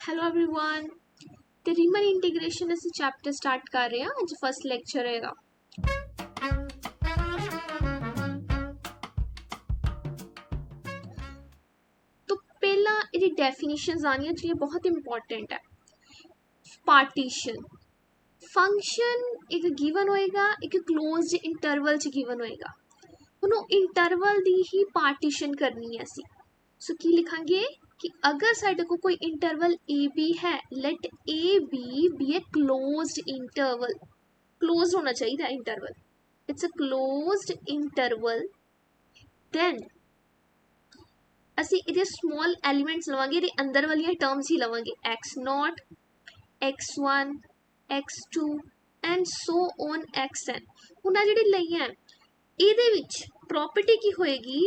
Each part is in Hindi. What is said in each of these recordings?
Hello everyone. ਤੇ ਰੀਮਨ ਇੰਟੀਗ੍ਰੇਸ਼ਨ ਅਸੀਂ ਚੈਪਟਰ ਸਟਾਰਟ ਕਰ ਰਹੇ ਹਾਂ। ਅੱਜ ਫਸਟ ਲੈਕਚਰ ਹੈਗਾ। तो ਪਹਿਲਾਂ ਇਹਦੀ ਡੈਫੀਨੇਸ਼ਨਸ ਆਣੀਆਂ ਜਿਹੜੀਆਂ ਬਹੁਤ ਇੰਪੋਰਟੈਂਟ ਹੈ। ਪਾਰਟੀਸ਼ਨ ਫੰਕਸ਼ਨ ਇੱਕ ਗਿਵਨ ਹੋਏਗਾ, ਇੱਕ ਕਲੋਜ਼ਡ ਇੰਟਰਵਲ ਚ ਗਿਵਨ ਹੋਏਗਾ। ਉਹਨੂੰ ਇੰਟਰਵਲ ਦੀ ਹੀ ਪਾਰਟੀਸ਼ਨ ਕਰਨੀ ਹੈ ਅਸੀਂ। ਸੋ ਕੀ ਲਿਖਾਂਗੇ कि अगर साढ़े को कोई इंटरवल ए बी है, let A B B A closed interval. Close होना चाहिए interval, it's a closed interval. Then ਅਸੀਂ ਇਹਦੇ ਸਮॉल एलिमेंट्स ਲਵਾਂਗੇ, ਇਹਦੇ ਅੰਦਰ ਵਾਲੀਆਂ ਟਰਮਸ ਹੀ ਲਵਾਂਗੇ, x0 x1 x2 and so on xn। ਹੁਣ ਆ ਜਿਹੜੀ ਲਈਆਂ ਇਹਦੇ ਵਿੱਚ ਪ੍ਰੋਪਰਟੀ ਕੀ ਹੋਏਗੀ,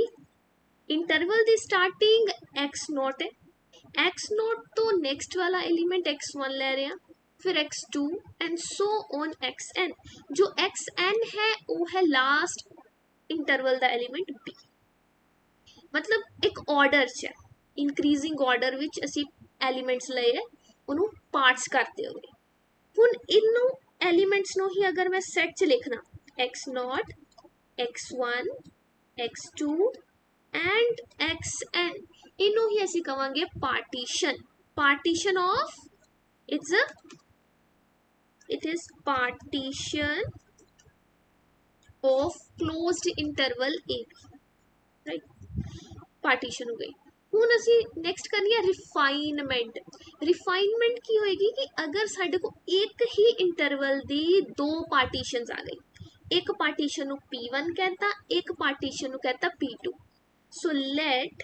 इंटरवल ਦੀ स्टार्टिंग x0 है, x0 तो नेक्स्ट वाला एलिमेंट x1 ले रहे हैं, फिर x2 and so on xn। जो xn है वो है लास्ट इंटरवल का एलिमेंट b। मतलब एक ऑर्डर च इंक्रीजिंग ऑर्डर विच असी एलिमेंट्स लए है, उन्हों पार्ट्स करते हुए। हुण इन्नों एलिमेंट्स नूं ही अगर मैं सेट च लिखना x0 x1 x2 and xn, इन्हों ही असी कहांगे partition. Partition of it is partition of closed interval a b, right? पार्टीशन हो गई। ਹੁਣ ਅਸੀਂ नेक्स्ट करनी है रिफाइनमेंट। रिफाइनमेंट की होएगी कि अगर साडे को एक ही इंटरवल दी दो पार्टीशंस आ गई, एक पार्टीशन ਨੂੰ p1 कहता, एक पार्टीशन ਨੂੰ कहता p2। So let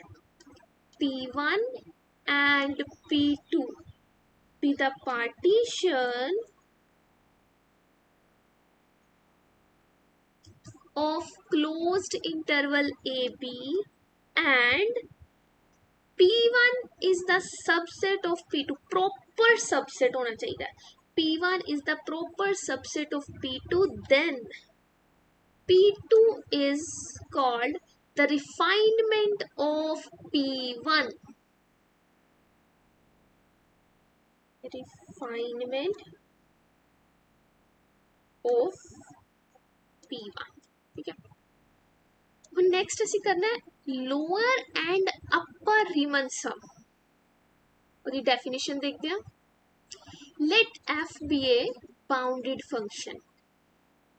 P1 and P2 be the partition of closed interval AB, and P1 is the subset of P2। proper subset होना चाहिए। P1 is the proper subset of P2, then P2 is called the refinement of P1। refinement of P1, ठीक है। ਹੁਣ नेक्स्ट ਅਸੀਂ करना है लोअर एंड अपर रीमन सम। ਉਹਦੀ डेफिनेशन देखते हैं। let f be a bounded function,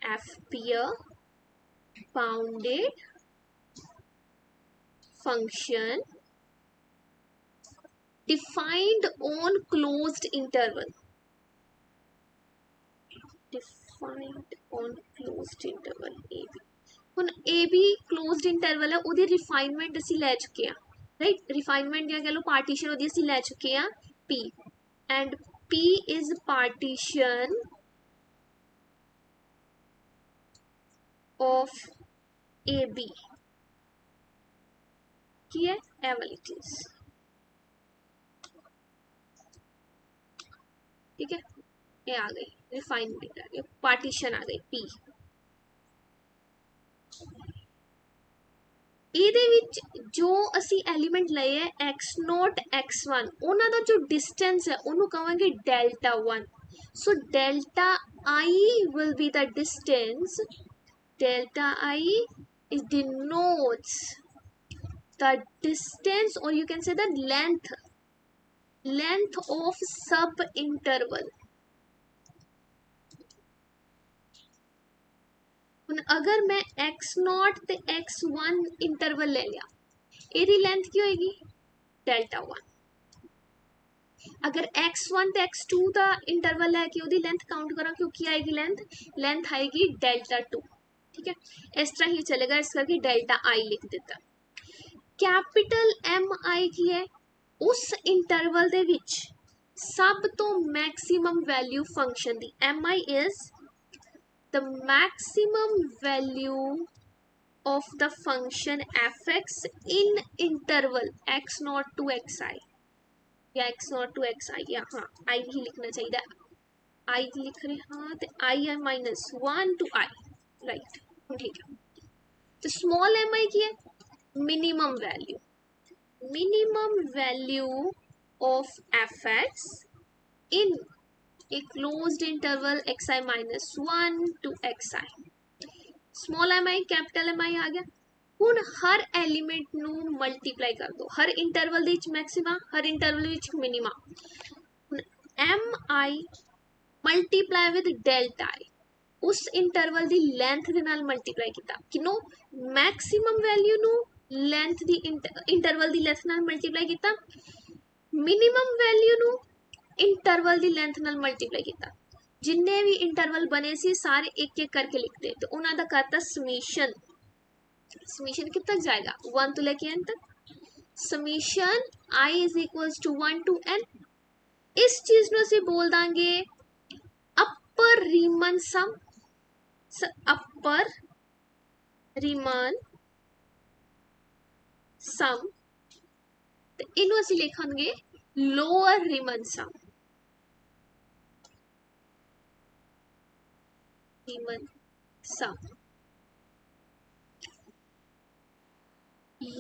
f be a bounded function defined on closed interval, defined on closed interval ab। ਹੁਣ ab closed interval है, ਉਹਦੀ refinement ਅਸੀਂ ਲੈ ਚੁੱਕੇ ਹਾਂ, right? refinement ਜਾਂ कह लो partition ਉਹਦੀ ਅਸੀਂ ਲੈ ਚੁੱਕੇ ਹਾਂ p, and p is partition of ab। की है ए वाली चीज, ठीक है। ये आ गई रिफाइनमेंट, आ गई पार्टीशन, आ गई p। ਇਹਦੇ ਵਿੱਚ ਜੋ ਅਸੀਂ ਐਲੀਮੈਂਟ ਲਏ ਹੈ x0 x1, ਉਹਨਾਂ ਦਾ ਜੋ ਡਿਸਟੈਂਸ ਹੈ ਉਹਨੂੰ ਕਹਾਂਗੇ delta 1। So delta i will be the distance, delta I is denotes the distance, or you can say the length of sub interval। अगर मैं x0 ते x1 इंटरवल ले लिया, एदी लेंथ की होएगी डेल्टा 1। अगर x1 ते x2 का इंटरवल है कि ओदी लेंथ काउंट करा, क्योंकि आएगी लेंथ आएगी डेल्टा 2, ठीक है। इस तरह ही चलेगा, इस करके डेल्टा आई लिख देता। कैपिटल एम आई की है उस इंटरवल दे विच सब तो मैक्सिमम वैल्यू फंक्शन दी। M I is the maximum value of the function fx in interval x0 to xi, या x0 to xi, या हाँ i ही लिखना चाहिए, i लिख रहे हाँ तो i minus 1 to i, right, ठीक है। तो स्मॉल एम आई की है minimum value of fx in a closed interval xi minus 1 to xi। Small M I capital M I आ गया। ਹੁਣ हर एलिमेंट ਨੂੰ ਮਲਟੀਪਲਾਈ ਕਰ ਦੋ, हर इंटरवल ਦੇ ਵਿੱਚ मैक्सिमा, हर इंटरवल ਵਿੱਚ मिनिमा। ਹੁਣ M I multiply with delta I, उस इंटरवल ਦੀ ਲੈਂਥ ਦੇ ਨਾਲ ਮਲਟੀਪਲਾਈ ਕੀਤਾ, ਕਿਨੋਂ ਮੈਕਸਿਮਮ ਵੈਲਿਊ ਨੂੰ ਲੈਂਥ ਦੀ ਇੰਟਰਵਲ ਦੀ ਲੈਂਥ ਨਾਲ ਮਲਟੀਪਲਾਈ ਕੀਤਾ, ਮਿਨੀਮਮ ਵੈਲਿਊ ਨੂੰ इंटरवल ਦੀ ਲੈਂਥ ਨਾਲ ਮਲਟੀਪਲਾਈ ਕੀਤਾ। जिन्ने भी इंटरवल बने सी सारे एक एक करके लिखते, तो उन्होंने दा करता समीशन। समीशन कितने तक जाएगा, 1 तो लेके n तक। Summation i is equals to 1 to n। इस चीज ਨੂੰ ਅਸੀਂ बोल दांगे अपर रीमन सम। अपर रीमन सम ਤੇ ਇਹਨੂੰ ਅਸੀਂ ਲਿਖਾਂਗੇ लोअर रीमन सम। रीमन सम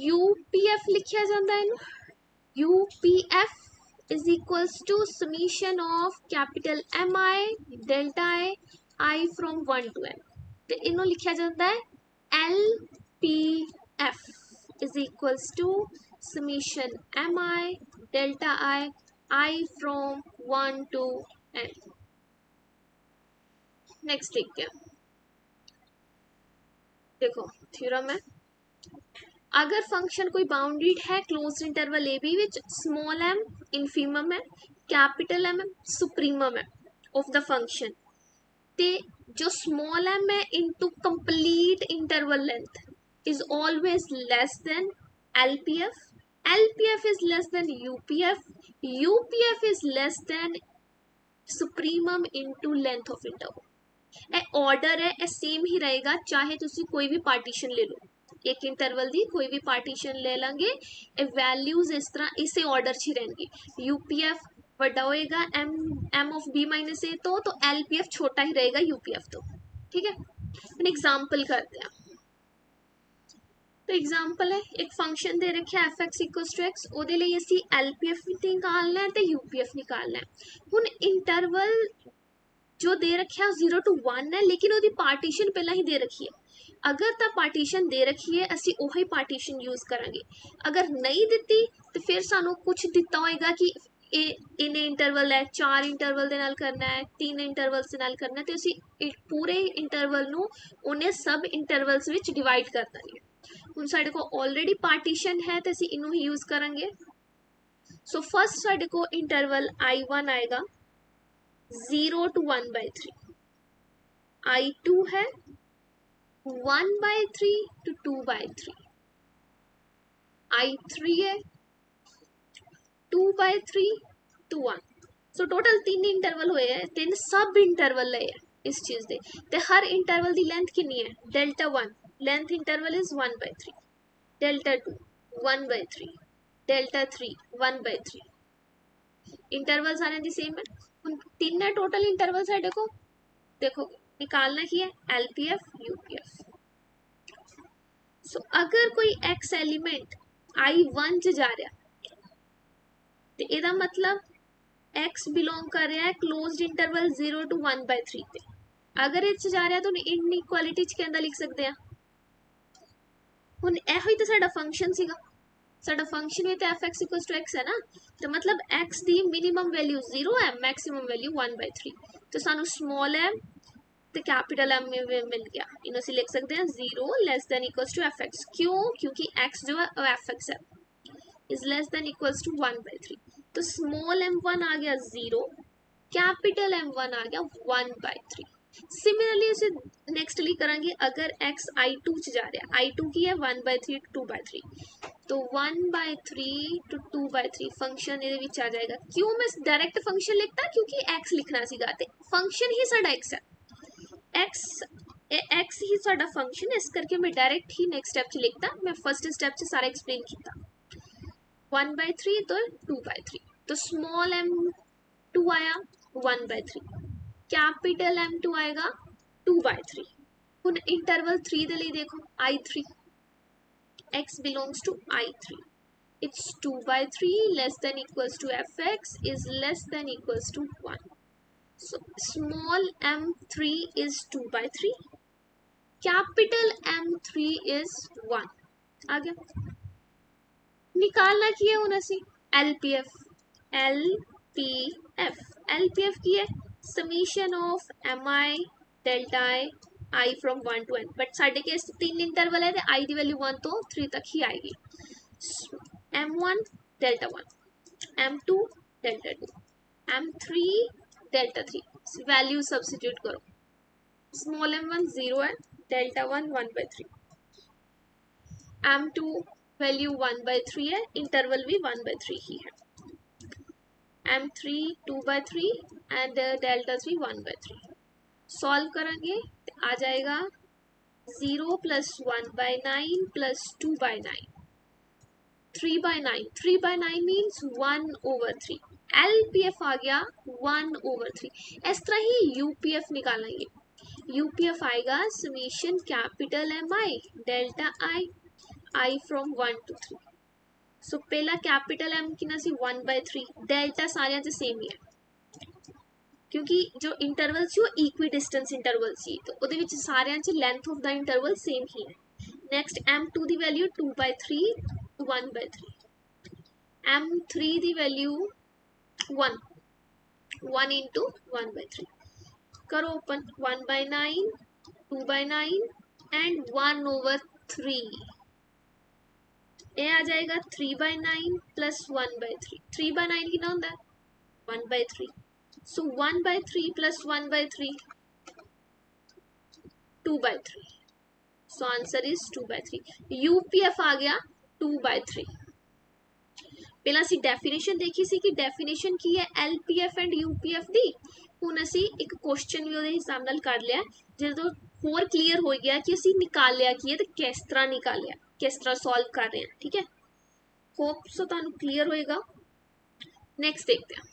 यूपीएफ लिखा जाता है। UPF is equals to summation of capital M I delta I from 1 to n। तो इन्हों लिखा जाता है LPF is equals to summation M I delta I from 1 to n। Next देखते हैं, देखो थ्योरम है, अगर फंक्शन कोई बाउंडेड है closed interval A B which small M infimum है, कैपिटल एम सुप्रीमम है ऑफ द फंक्शन, ते जो स्मॉल एम है into complete interval length is always less than LPF, LPF is less than UPF, UPF is less than supremum into length of interval. A order है, ए सेम ही रहेगा चाहे तुसी कोई भी पार्टीशन ले लो, एक इंटरवल दी कोई भी पार्टीशन ले लेंगे, ए वैल्यूज इस तरह इसे ऑर्डर च ही रहेंगे। यूपीएफ बड़ा होएगा एम ऑफ बी माइनस ए तो एलपीएफ छोटा ही रहेगा यूपीएफ तो। ठीक है, एक एग्जांपल करते हैं। तो एग्जांपल है, एक फंक्शन दे रखा है F X equals to X, ਉਹਦੇ ਲਈ ਅਸੀਂ एलपीएफ निकालना है तो यूपीएफ निकालना है। ਹੁਣ इंटरवल जो दे रखा 0 to 1 है, लेकिन वो पार्टीशन पहला ही दे रखी है। अगर तो पार्टीशन दे रखी है असी वही पार्टीशन यूज करांगे, अगर नहीं दिती तो फिर सानू कुछ दिता होएगा कि इन्हें इंटरवल है 4 इंटरवल दे नाल करना है, 3 इंटरवल से नाल करना है, तो असी पूरे इंटरवल नू उन्हें सब इंटरवल्स विच डिवाइड कर देंगे। हुण साडे को ऑलरेडी पार्टीशन है तो असी इनू ही यूज करांगे। सो फर्स्ट साडे को इंटरवल I1 आएगा 0 to 1/3, I2 है 1/3 to 2/3, I3 है 2/3 to 1। सो टोटल 3 इंटरवल हुए हैं, 3 सब इंटरवल लए हैं इस चीज दे, ते हर इंटरवल दी लेंथ कितनी है, delta 1 length interval is 1/3, delta 2 1/3, delta 3 1/3, interval सारे दी सेम है। हुण 3 है टोटल इंटरवल साडे को, देखो निकालना की है LPF UPF। सो अगर कोई x एलिमेंट I1 च जा रहा तो ਇਹਦਾ मतलब x बिलोंग कर रहा है क्लोज्ड इंटरवल 0 to 1/3 पे। अगर इस जा रहा तो इनइक्वालिटी च कहंदा लिख सकते हैं। हुण ਇਹੋ ही तो साडा फंक्शन सीगा, साडा फंक्शन में तो fx इक्वल्स टू x है ना, तो मतलब x दी मिनिमम वैल्यू 0 है, मैक्सिमम वैल्यू 1/3, तो सानू स्मॉल m तो कैपिटल M में मिल गया। इन्हें से लिख सकते हैं 0 less than equals to fx, क्यों, क्योंकि x जो है fx है, is less than equals to 1/3, तो स्मॉल m1 आ गया 0, कैपिटल M1 आ गया 1/3। सिमिलरली इसे नेक्स्टली करेंगे, अगर x I2 च जा रहा है, I2 की है 1/3 to 2/3, तो 1/3 to 2/3 फंक्शन ये विच आ जाएगा। क्यों मैं डायरेक्ट फंक्शन लिखता, क्योंकि x लिखना सीगा ते फंक्शन ही साडा x है, x ही साडा फंक्शन, इस करके मैं डायरेक्ट ही नेक्स्ट स्टेप च लिखता, मैं फर्स्ट स्टेप च सारा एक्सप्लेन किया। 1/3 तो 2/3, तो स्मॉल m2 आया 1/3, कैपिटल M2 आएगा 2/3। हुण इंटरवल 3 दे लिए देखो I3, x belongs to I3, it's 2 by 3 less than equals to fx is less than equals to 1. So small m3 is 2 by 3, capital M3 is 1. आ गया, निकालना की है उन्हें से LPF LPF की है summation of MI delta I from 1 to n, but साढ़े केस 3 इंटरवल है तो I की वैल्यू 1 तो 3 तक ही आएगी. M1 delta 1, M2 delta 2, M3 delta 3, value substitute करो. स्मॉल m1 0 है, delta 1 1 by 3, M2 value 1 by 3 है, इंटरवल भी 1 by 3 ही है. M3 2 by 3 and delta 3 1 by 3. Solve करेंगे तो आ जाएगा 0 plus 1 by 9 plus 2 by 9, 3 by 9. 3 by 9 means 1 over 3. LPF आ गया 1 over 3. इस तरह ही UPF निकालेंगे. UPF आएगा summation capital MI delta I from 1 to 3. सो पहला कैपिटल M की ना सी 1 by 3, डेल्टा सारे से सेम ही है क्योंकि जो इंटरवल सी वो इक्वी डिस्टेंस इंटरवल सी, तो ਉਹਦੇ ਵਿੱਚ ਸਾਰਿਆਂ 'ਚ ਲੈਂਥ ਆਫ ਦਾ ਇੰਟਰਵਲ ਸੇਮ ਹੀ ਹੈ. ਨੈਕਸਟ M2 ਦੀ ਵੈਲਿਊ 2 by 3 1 by 3, M3 ਦੀ ਵੈਲਿਊ 1 1 into 1 by 3. करो open 1 by 9 2 by 9 and 1 over 3. ये आ जाएगा 3 by 9 plus 1 by 3. 3 by 9 कितना होता है 1 by 3. So 1 by 3 plus 1 by 3 2 by 3. So answer is 2 by 3. UPF आ गया 2 by 3. पहला सी डेफिनेशन देखी सी कि डेफिनेशन की है LPF एंड UPF दी. ਹੁਣ ਅਸੀਂ ਇੱਕ ਕੁਐਸਚਨ ਵੀ ਉਹਦੇ ਹਿਸਾਬ ਨਾਲ ਕਰ ਲਿਆ ਜਦੋਂ ਹੋਰ ਕਲੀਅਰ ਹੋ ਗਿਆ ਕਿ ਅਸੀਂ ਨਿਕਾਲਿਆ ਕੀ ਹੈ ਤੇ ਕਿਸ ਤਰ੍ਹਾਂ ਨਿਕਾਲਿਆ, किस तरह सॉल्व कर रहे हैं. ठीक है, होप सो तुहानू क्लियर होएगा. नेक्स्ट देखते हैं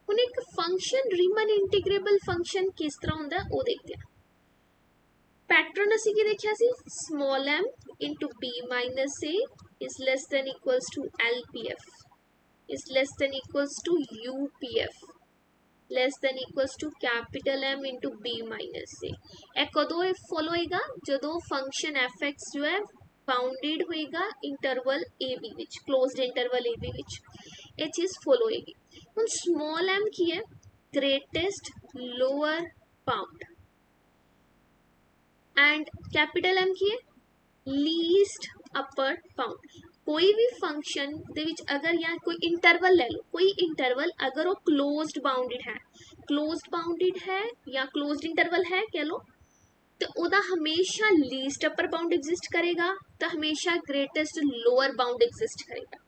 हुण एक फंक्शन रीमन इंटीग्रेबल फंक्शन किस तरह होंदा है वो देखते हैं. पैटर्न असी की देखिया सी small m into b minus a is less than equals to LPF is less than equals to UPF less than equals to capital M into B minus a. ए कदों फॉलो होएगा जदों फंक्शन fx जो है बाउंडेड होएगा इंटरवल AB विच, क्लोज्ड इंटरवल AB विच. ये चीज़ फॉलो होएगी. हुण स्मॉल m की है greatest lower bound and capital M की है लीस्ट अपर बाउंड. कोई भी फंक्शन दे विच अगर यहाँ कोई इंटरवल ले लो, कोई इंटरवल अगर वो क्लोज्ड बाउंडेड है या क्लोज्ड इंटरवल है कह लो, तो उदा हमेशा लीस्ट अपर बाउंड एग्जिस्ट करेगा तो हमेशा ग्रेटेस्ट लोअर बाउंड एग्जिस्ट करेगा.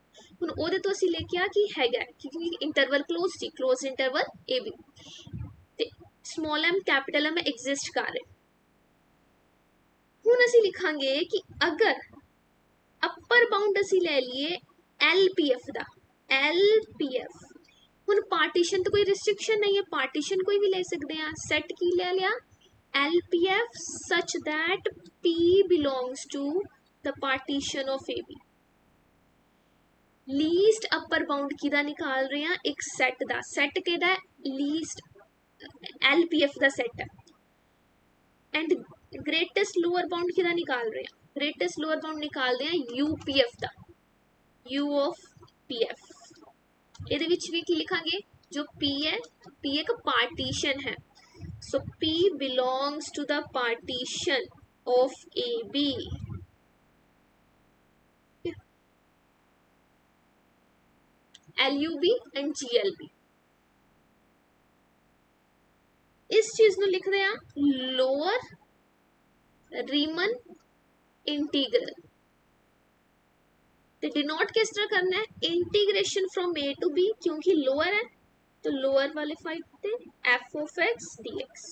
हुण ओहदे तो असीं लेके आ कि हैगा क्योंकि इंटरवल क्लोज सी, क्लोज इंटरवल ए बी ते small m capital M exist कर रहे. हुण असीं लिखांगे कि अगर अपर बाउंड असी ले लिए LPF दा LPF. हुण पार्टीशन तो कोई रिस्ट्रिक्शन नहीं है, पार्टीशन कोई भी ले सकते हैं. सेट की ले लिया LPF such that P belongs to the partition of AB. Least upper bound किदा निकाल रहे हैं एक सेट दा, सेट केदा लीस्ट LPF दा सेट है एंड ग्रेटेस्ट लोअर बाउंड किदा निकाल रहे हैं, ग्रेटेस्ट लोअर बाउंड निकालते हैं UPF दा, U ऑफ PF. ये भी की लिखांगे जो P है, P एक पार्टीशन है, so P belongs to the partition of AB. LUB and GLB. इस चीज ਨੂੰ लिख रहे हैं लोअर रीमन इंटीग्रल. तो डिनोट किस तरह करना है integration from A to B, क्योंकि लोअर है तो लोअर वाले फाइल पे f of x dx.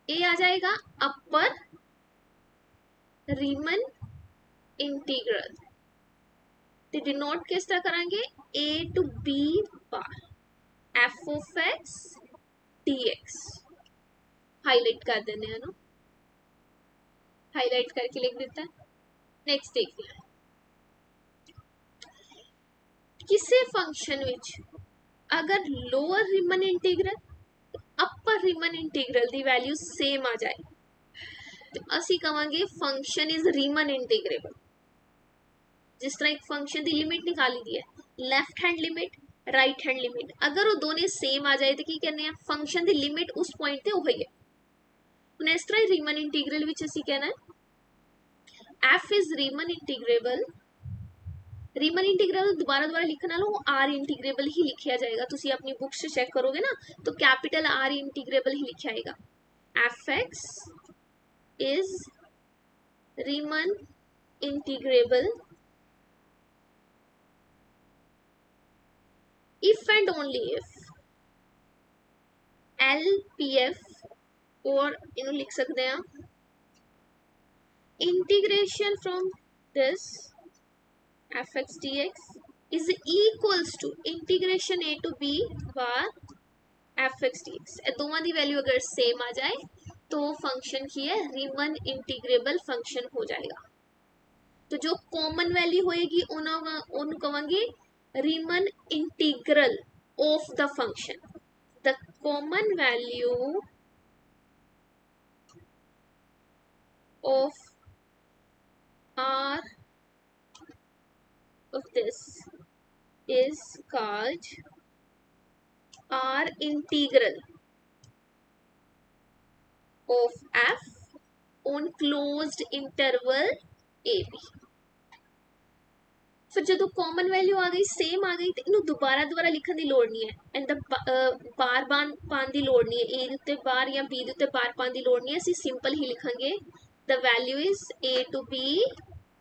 A आ जाएगा अपर रीमन इंटीग्रल. तो डिनोट किस तरह करेंगे A to B bar f of x dx. Highlight कर देने हैं ना, हाईलाइट करके लिख देता है नेक्स्ट देखते हैं किसी फंक्शन विच अगर लोअर रिमन इंटीग्रल अपर रिमन इंटीग्रल दी वैल्यू सेम आ जाए तो असी कहांगे फंक्शन इज रिमन इंटीग्रेबल। जिस तरह एक फंक्शन की लिमिट निकाली दी है left hand limit right hand limit अगर वो दोनों सेम आ जाए तो की कहने हैं फंक्शन की लिमिट उस पॉइंट ते वही है। ਹੁਣ इस तरह रीमन इंटीग्रल विच असी कहना है F is Riemann integrable. रीमन integral दोबारा दोबारा लिखने वालों आर इंटीग्रेबल ही लिखा जाएगा। तुसी अपनी बुक्स से चेक करोगे ना तो कैपिटल आर इंटीग्रेबल ही लिखा आएगा। F X is Riemann integrable if and only if LPF और इन्हों लिख सकते हैं integration from this fx dx is equals to integration a to b bar fx dx। ए दोवां दी वैल्यू अगर सेम आ जाए तो फंक्शन की है रीमन इंटीग्रेबल फंक्शन हो जाएगा। तो जो कॉमन वैल्यू होएगी उन्होंने कहेंगे Riemann integral of the function. The common value of r of this is called r integral of f on closed interval ab। फिर जो कॉमन वैल्यू आ गई सेम आ गई तो इन्हों दोबारा दोबारा लिखने की लोड़ नहीं है। एंड बार बार पाने की लोड़ नहीं है। ए दे उत्ते बार या बी दे उत्ते बार पाने की लोड़ नहीं है। असी सिंपल ही लिखेंगे the value is a to b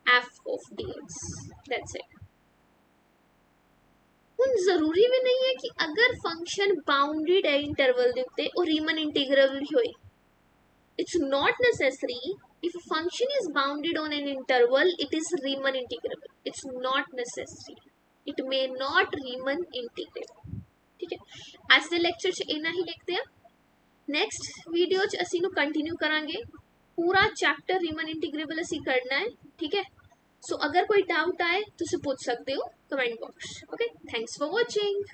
f of dx that's it. हुन जरूरी भी नहीं है कि अगर फंक्शन बाउंडेड है इंटरवल दे उत्ते और रीमन इंटीग्रल ही होए। It's not necessary if a function is bounded on an interval it is Riemann integrable. It's not necessary. It may not Riemann integrable. ठीक है आज के लेक्चर च इना ही लिखते हैं। नेक्स्ट वीडियो च असी नु कंटिन्यू करांगे पूरा चैप्टर रीमन इंटीग्रेबल असी करना है। ठीक है सो अगर कोई डाउट आए तो पूछ सकते हो comment box. Okay thanks for watching.